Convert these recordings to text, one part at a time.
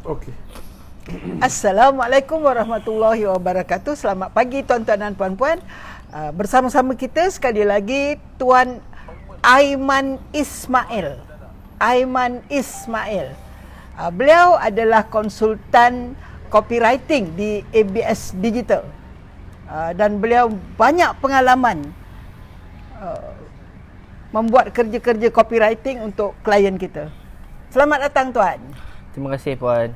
Okey. Assalamualaikum warahmatullahi wabarakatuh. Selamat pagi tuan-tuan dan puan-puan. Bersama-sama kita sekali lagi Tuan Aiman Ismail. Aiman Ismail. Beliau adalah konsultan copywriting di ABS Digital. Dan beliau banyak pengalaman membuat kerja-kerja copywriting untuk klien kita. Selamat datang tuan. Terima kasih puan.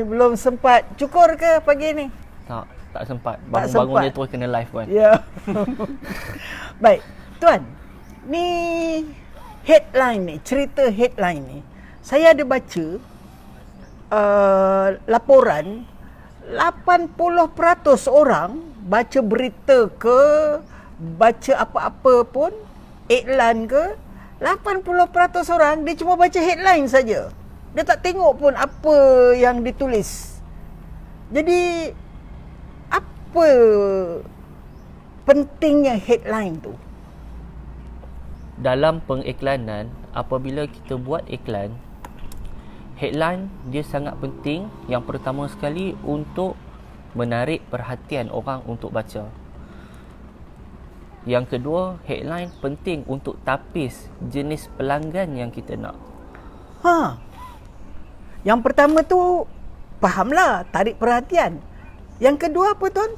Belum sempat cukur ke pagi ni? Tak sempat. Bangun-bangun dia terus kena live puan. Ya. Baik, tuan. Ni headline ni, cerita headline ni. Saya ada baca laporan 80% orang baca berita ke, baca apa-apa pun, iklan ke, 80% orang dia cuma baca headline saja. Dia tak tengok pun apa yang ditulis. Jadi apa pentingnya headline tu? Dalam pengiklanan, apabila kita buat iklan, headline dia sangat penting. Yang pertama sekali untuk menarik perhatian orang untuk baca. Yang kedua, headline penting untuk tapis jenis pelanggan yang kita nak. Yang pertama tu fahamlah, tarik perhatian. Yang kedua apa tuan?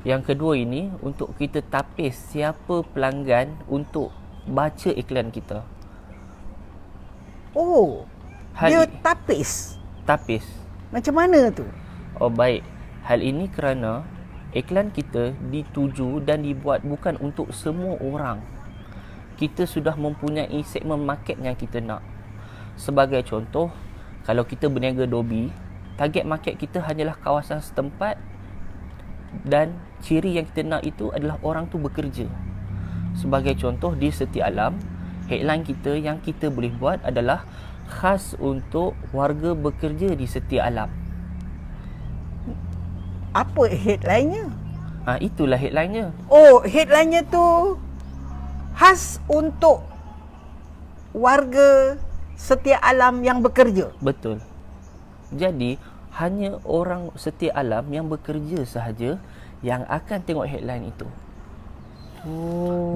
Yang kedua ini untuk kita tapis siapa pelanggan untuk baca iklan kita. Oh, dia tapis. Tapis. Macam mana tu? Oh baik. Hal ini kerana iklan kita dituju dan dibuat bukan untuk semua orang. Kita sudah mempunyai segmen market yang kita nak. Sebagai contoh, kalau kita berniaga Dobi, target market kita hanyalah kawasan setempat dan ciri yang kita nak itu adalah orang tu bekerja. Sebagai contoh, di Setia Alam, headline kita yang kita boleh buat adalah khas untuk warga bekerja di Setia Alam. Apa headline-nya? Itulah headline-nya. Oh, headline-nya tu khas untuk warga Setia Alam yang bekerja. Betul. Jadi, hanya orang Setia Alam yang bekerja sahaja yang akan tengok headline itu.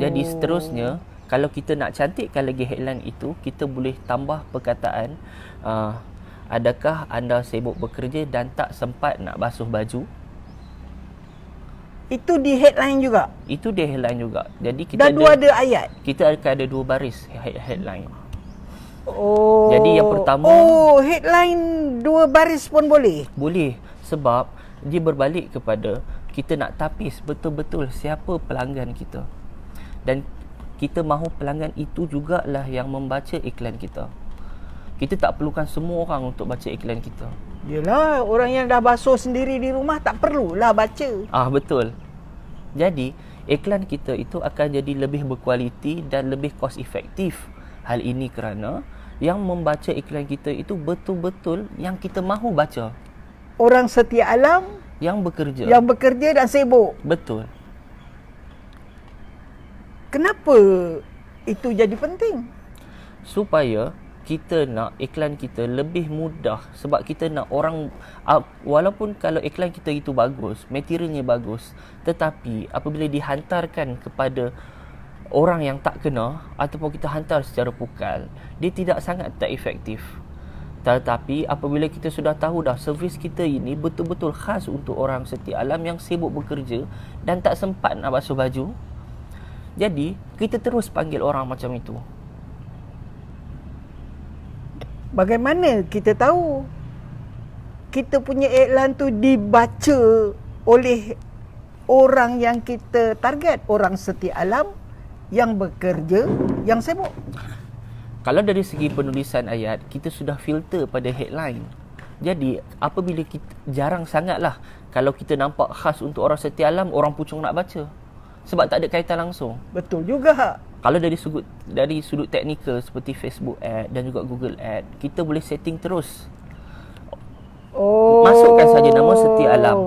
Jadi seterusnya, kalau kita nak cantikkan lagi headline itu, kita boleh tambah perkataan adakah anda sibuk bekerja dan tak sempat nak basuh baju? Itu di headline juga? Itu di headline juga. Jadi kita ada ayat? Kita akan ada 2 baris headline. Oh. Jadi yang pertama, headline 2 baris pun boleh? Boleh. Sebab dia berbalik kepada kita nak tapis betul-betul siapa pelanggan kita. Dan kita mahu pelanggan itu jugalah yang membaca iklan kita. Kita tak perlukan semua orang untuk baca iklan kita. Yelah, orang yang dah basuh sendiri di rumah tak perlulah baca. Betul. Jadi, iklan kita itu akan jadi lebih berkualiti dan lebih cost efektif. Hal ini kerana yang membaca iklan kita itu betul-betul yang kita mahu baca. Orang Setia Alam yang bekerja. Yang bekerja dan sibuk. Betul. Kenapa itu jadi penting? Supaya kita nak iklan kita lebih mudah. Sebab kita nak orang, walaupun kalau iklan kita itu bagus, materialnya bagus, tetapi apabila dihantarkan kepada orang yang tak kena ataupun kita hantar secara pukal, dia tidak sangat tak efektif. Tetapi apabila kita sudah tahu dah servis kita ini betul-betul khas untuk orang Setia Alam yang sibuk bekerja dan tak sempat nak basuh baju, jadi kita terus panggil orang macam itu. Bagaimana kita tahu kita punya iklan tu dibaca oleh orang yang kita target, orang Setia Alam yang bekerja, yang sibuk? Kalau dari segi penulisan ayat, kita sudah filter pada headline. Jadi, apabila kita, jarang sangatlah kalau kita nampak khas untuk orang Setia Alam, orang pucung nak baca. Sebab tak ada kaitan langsung. Betul juga. Kalau dari sudut teknikal seperti Facebook Ad dan juga Google Ad, kita boleh setting terus. Masukkan saja nama Setia Alam.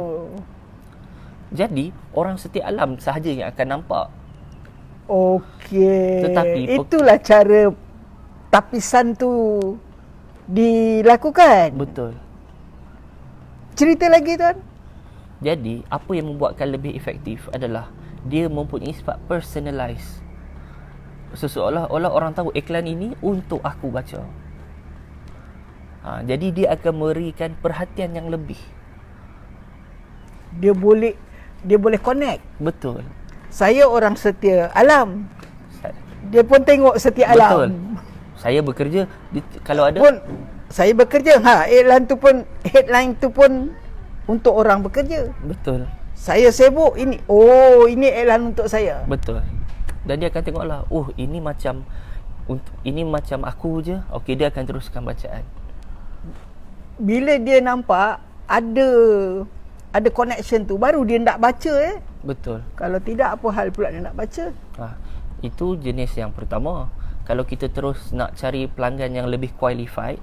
Jadi, orang Setia Alam sahaja yang akan nampak. Okey. Tetapi itulah cara tapisan tu dilakukan. Betul. Cerita lagi tuan. Jadi, apa yang membuatkan lebih efektif adalah dia mempunyai sifat personalize. Seolah-olah orang tahu iklan ini untuk aku baca. Jadi dia akan memberikan perhatian yang lebih. Dia boleh connect. Betul. Saya orang setia alam. Sa- Dia pun tengok setia Betul. alam. Saya bekerja kalau ada Pun saya bekerja. Iklan tu pun, headline tu pun untuk orang bekerja. betul. Saya sibuk ini. Oh, ini iklan untuk saya. Betul. Dan dia akan tengoklah, oh ini macam aku je. Okey, dia akan teruskan bacaan. Bila dia nampak ada connection tu, baru dia nak baca Betul. Kalau tidak, apa hal pula dia nak baca? Itu jenis yang pertama. Kalau kita terus nak cari pelanggan yang lebih qualified,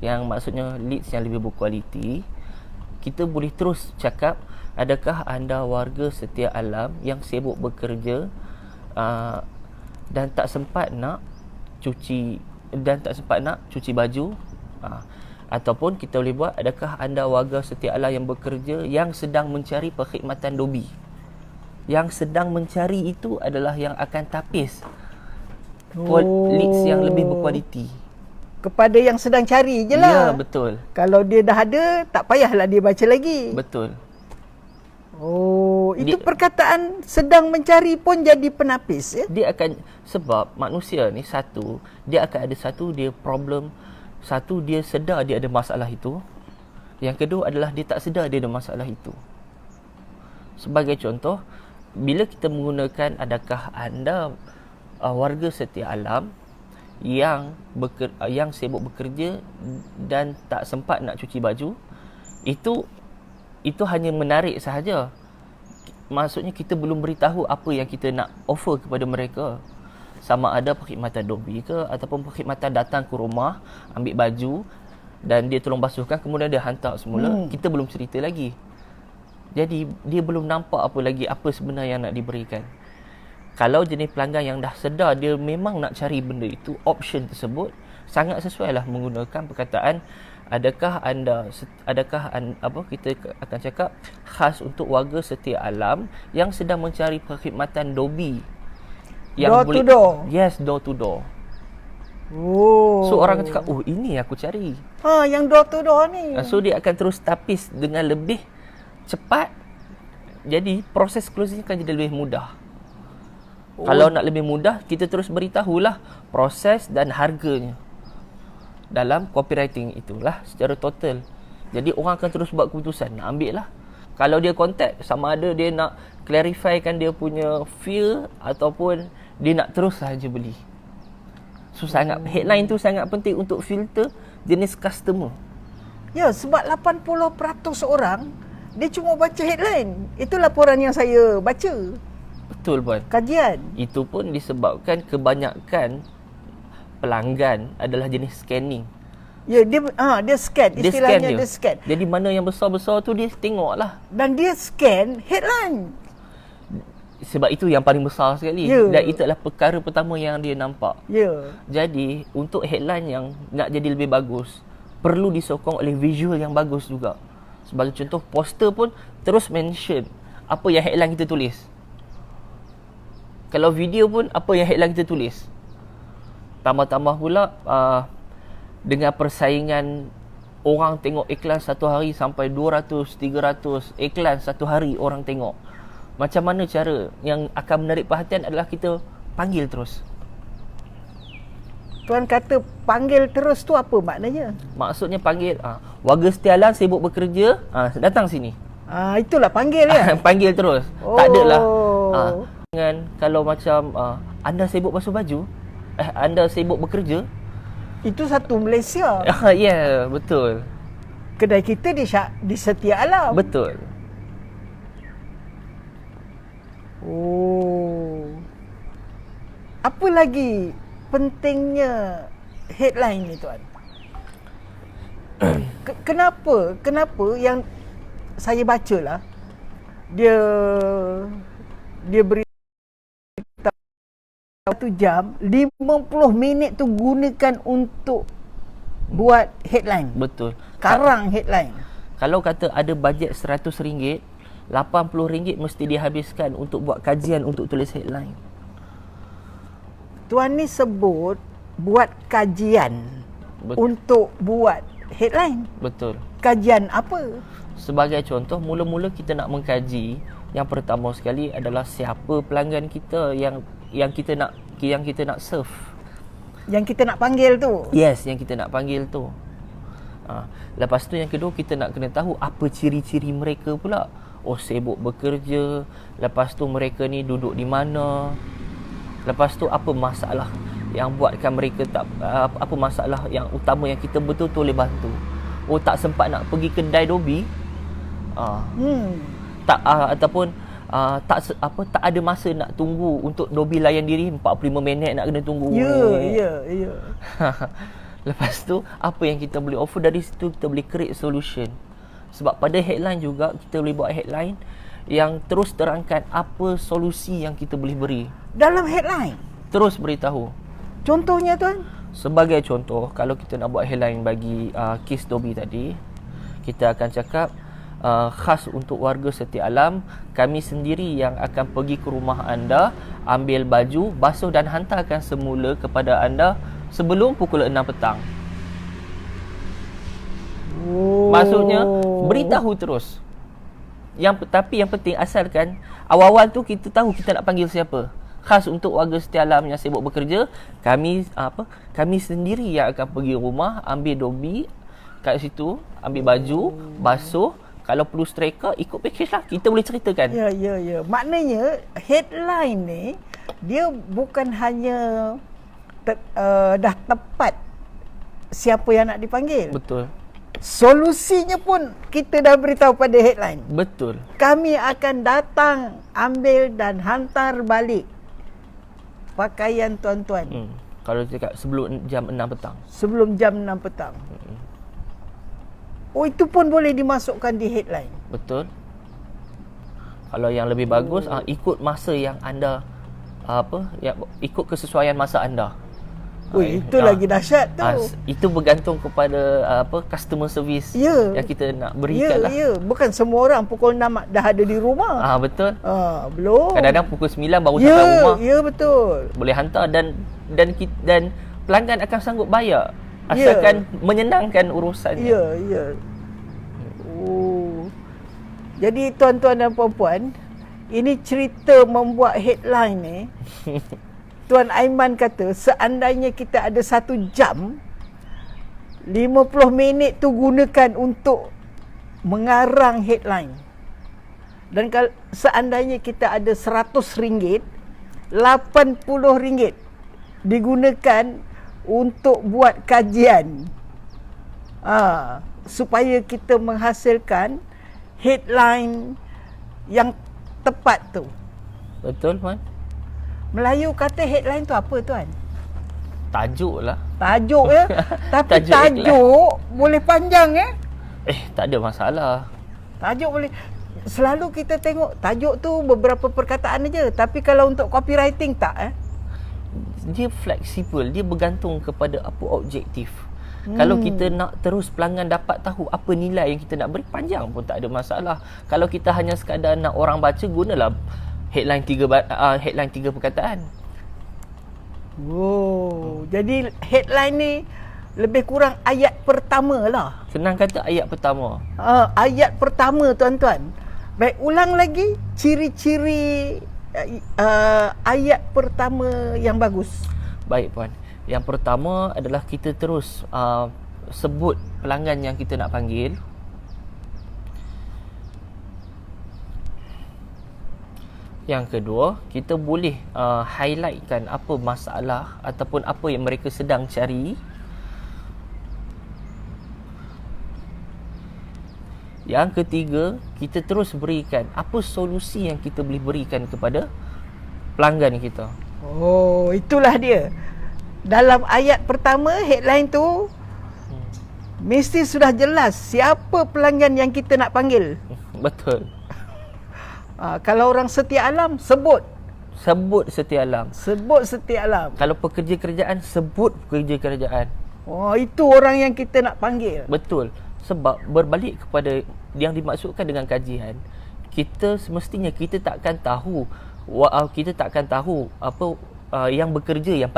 yang maksudnya leads yang lebih berkualiti, kita boleh terus cakap, adakah anda warga setia alam yang sibuk bekerja dan tak sempat nak cuci baju, ataupun kita boleh buat, adakah anda warga setia alam yang bekerja yang sedang mencari perkhidmatan dobi. Yang sedang mencari itu adalah yang akan tapis leads yang lebih berkualiti. Kepada yang sedang cari je lah. Ya, betul. Kalau dia dah ada, tak payahlah dia baca lagi. Betul. Oh, itu perkataan sedang mencari pun jadi penapis ya? Dia akan, sebab manusia ni dia akan ada dia problem. Satu, dia sedar dia ada masalah itu. Yang kedua adalah dia tak sedar dia ada masalah itu. Sebagai contoh, bila kita menggunakan adakah anda warga setia alam yang sibuk bekerja dan tak sempat nak cuci baju, itu hanya menarik sahaja. Maksudnya kita belum beritahu apa yang kita nak offer kepada mereka. Sama ada perkhidmatan dobi ke, ataupun perkhidmatan datang ke rumah, ambil baju dan dia tolong basuhkan, kemudian dia hantar semula. Kita belum cerita lagi. Jadi dia belum nampak apa sebenarnya yang nak diberikan. Kalau jenis pelanggan yang dah sedar dia memang nak cari benda itu, option tersebut sangat sesuai lah menggunakan perkataan kita akan cakap khas untuk warga setia alam yang sedang mencari perkhidmatan dobi yang door to door. Yes, door to door. Oh. So orang akan cakap, oh ini aku cari. Yang door to door ni. So dia akan terus tapis dengan lebih cepat. Jadi proses closing akan jadi lebih mudah. Kalau nak lebih mudah, kita terus beritahulah proses dan harganya dalam copywriting itulah secara total. Jadi orang akan terus buat keputusan nak ambil lah. Kalau dia contact, sama ada dia nak clarifikan dia punya feel ataupun dia nak terus sahaja beli. So headline tu sangat penting untuk filter jenis customer. Ya, sebab 80% orang dia cuma baca headline. Itu laporan yang saya baca. Betul puan. Kajian. Itu pun disebabkan kebanyakan pelanggan adalah jenis scanning. Ya, dia scan. Istilahnya dia scan. Jadi mana yang besar-besar tu dia tengok lah. Dan dia scan headline. Sebab itu yang paling besar sekali. Ya. Dan itu adalah perkara pertama yang dia nampak. Ya. Jadi untuk headline yang nak jadi lebih bagus, perlu disokong oleh visual yang bagus juga. Sebagai contoh, poster pun terus mention apa yang headline kita tulis. Kalau video pun apa yang headline kita tulis. Tambah-tambah pula dengan persaingan orang tengok iklan satu hari sampai 200, 300 iklan satu hari orang tengok. Macam mana cara yang akan menarik perhatian adalah kita panggil terus. Tuan kata panggil terus tu apa maknanya? Maksudnya panggil, warga setia alam sibuk bekerja, datang sini. Itulah panggil ya. Panggil terus. Tak adalah. Dengan kalau macam anda sibuk basuh baju, anda sibuk bekerja, itu satu Malaysia. Ya, betul. Kedai kita di Setia Alam. Betul. Oh. Apa lagi pentingnya headline ni tuan? Kenapa yang saya bacalah dia beri 1 jam 50 minit tu gunakan untuk buat headline. Betul. Karang headline. Kalau kata ada bajet RM100, RM80 mesti dihabiskan untuk buat kajian untuk tulis headline. Tuan ni sebut buat kajian untuk buat headline. Betul. Kajian apa? Sebagai contoh, mula-mula kita nak mengkaji, yang pertama sekali adalah siapa pelanggan kita yang kita nak serve. Yang kita nak panggil tu. Yes, yang kita nak panggil tu. Lepas tu yang kedua, kita nak kena tahu apa ciri-ciri mereka pula. Oh, sibuk bekerja. Lepas tu mereka ni duduk di mana. Lepas tu apa masalah yang buatkan mereka tak, apa masalah yang utama yang kita betul-betul boleh bantu. Oh, tak sempat nak pergi kedai Dobi. Tak ataupun tak ada masa nak tunggu untuk Dobi layan diri 45 minit nak kena tunggu. Ya. Lepas tu apa yang kita boleh offer, dari situ kita boleh create solution. Sebab pada headline juga kita boleh buat headline yang terus terangkan apa solusi yang kita boleh beri. Dalam headline Terus beritahu. contohnya tuan. Sebagai contoh, kalau kita nak buat headline bagi kes Dobi tadi, kita akan cakap khas untuk warga Setia Alam, kami sendiri yang akan pergi ke rumah anda, ambil baju, basuh dan hantarkan semula kepada anda sebelum pukul 6 petang. Maksudnya beritahu terus. Tapi yang penting asalkan awal-awal tu kita tahu kita nak panggil siapa. Khas untuk warga Setia Alam yang sibuk bekerja, kami sendiri yang akan pergi rumah, ambil Dobi kat situ, ambil baju, basuh. Kalau perlu striker, ikut package lah. Kita boleh ceritakan. Ya. Maknanya headline ni dia bukan hanya dah tepat siapa yang nak dipanggil. Betul. Solusinya pun kita dah beritahu pada headline. Betul. Kami akan datang, ambil dan hantar balik pakaian tuan-tuan. Kalau cakap sebelum jam 6 petang. Sebelum jam 6 petang. Oh, itu pun boleh dimasukkan di headline. Betul. Kalau yang lebih bagus, ikut masa yang anda ikut kesesuaian masa anda. Itu lagi dahsyat tu. Itu bergantung kepada customer service yang kita nak berikan lah. Ya, bukan semua orang pukul 6 dah ada di rumah. Betul. Belum. Kadang-kadang pukul 9 baru sampai rumah. Ya, betul. Boleh hantar dan pelanggan akan sanggup bayar asalkan menyenangkan urusannya. Ya. Jadi tuan-tuan dan puan-puan, ini cerita membuat headline ni. Tuan Aiman kata seandainya kita ada 1 jam, 50 minit tu gunakan untuk mengarang headline. Dan kalau seandainya kita ada RM100, RM80 digunakan untuk buat kajian. Supaya kita menghasilkan headline yang tepat tu. Betul, Puan. Melayu kata headline tu apa, tuan? Tajuk lah. Tajuk ya. Tapi tajuk boleh panjang tak ada masalah. Tajuk boleh. Selalu kita tengok tajuk tu beberapa perkataan aja, tapi kalau untuk copywriting tak Dia fleksibel, dia bergantung kepada apa objektif. Kalau kita nak terus pelanggan dapat tahu apa nilai yang kita nak beri, panjang pun tak ada masalah. Kalau kita hanya sekadar nak orang baca, gunalah headline 3 perkataan. Jadi headline ni lebih kurang ayat pertama lah. Senang kata ayat pertama. Ayat pertama, tuan-tuan. Baik, ulang lagi ciri-ciri ayat pertama yang bagus. Baik, Puan. Yang pertama adalah kita terus sebut pelanggan yang kita nak panggil. Yang kedua, kita boleh highlightkan apa masalah ataupun apa yang mereka sedang cari. Yang ketiga, kita terus berikan apa solusi yang kita boleh berikan kepada pelanggan kita. Itulah dia. Dalam ayat pertama headline tu mesti sudah jelas siapa pelanggan yang kita nak panggil. Betul. Kalau orang Setia Alam, sebut Setia Alam. Sebut Setia Alam. Kalau pekerja kerajaan, sebut pekerja kerajaan. Oh, itu orang yang kita nak panggil. Betul. Sebab berbalik kepada yang dimaksudkan dengan kajian, kita semestinya kita takkan tahu apa yang bekerja yang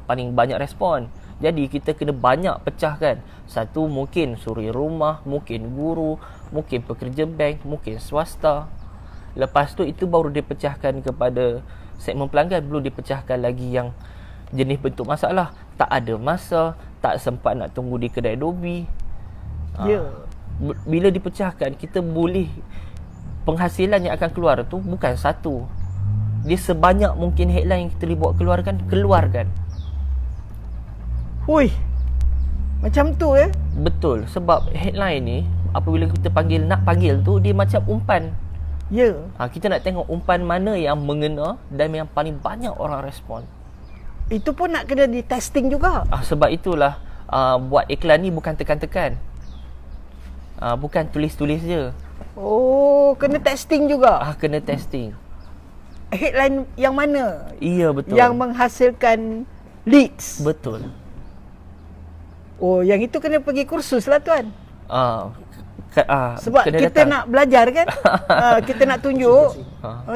paling banyak respon. Jadi kita kena banyak pecahkan. Satu mungkin suri rumah, mungkin guru, mungkin pekerja bank, mungkin swasta. Lepas tu itu baru dipecahkan kepada segmen pelanggan, belum dipecahkan lagi yang jenis bentuk masalah. Tak ada masa, tak sempat nak tunggu di kedai dobi. Ya. Bila dipecahkan, kita boleh, penghasilan yang akan keluar tu bukan satu. Dia sebanyak mungkin headline yang kita boleh buat keluarkan. Hui. Macam tu Betul. Sebab headline ni apabila kita nak panggil tu, dia macam umpan. Ya. Kita nak tengok umpan mana yang mengena dan yang paling banyak orang respon. Itu pun nak kena di testing juga. Sebab itulah buat iklan ni bukan tekan-tekan. Bukan tulis-tulis je. Oh, kena testing juga. Kena testing. Headline yang mana? Iya, betul. Yang menghasilkan leads. Betul. Oh, yang itu kena pergi kursus lah tuan. Sebab kena kita datang. nak belajar kan. Kita nak tunjuk.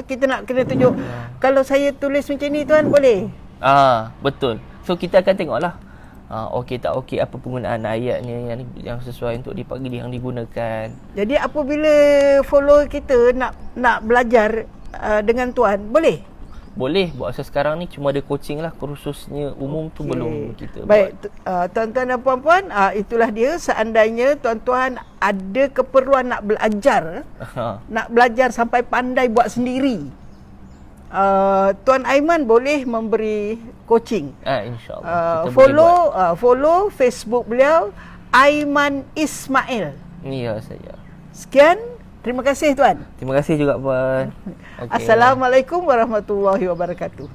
Kita nak kena tunjuk. Kalau saya tulis macam ni tuan, boleh? Betul. So kita akan tengoklah. Okey tak okey, apa penggunaan ayatnya yang sesuai untuk yang digunakan. Jadi apabila follow kita nak belajar dengan tuan, boleh? Boleh. Buat sekarang ni cuma ada coaching lah, kursusnya umum tu belum kita Baik, buat. tuan-tuan dan puan-puan, itulah dia. Seandainya tuan-tuan ada keperluan nak belajar sampai pandai buat sendiri, Tuan Aiman boleh memberi coaching. InsyaAllah. Follow Facebook beliau, Aiman Ismail. Ya, saya. Sekian. Terima kasih tuan. Terima kasih juga puan. Assalamualaikum warahmatullahi wabarakatuh.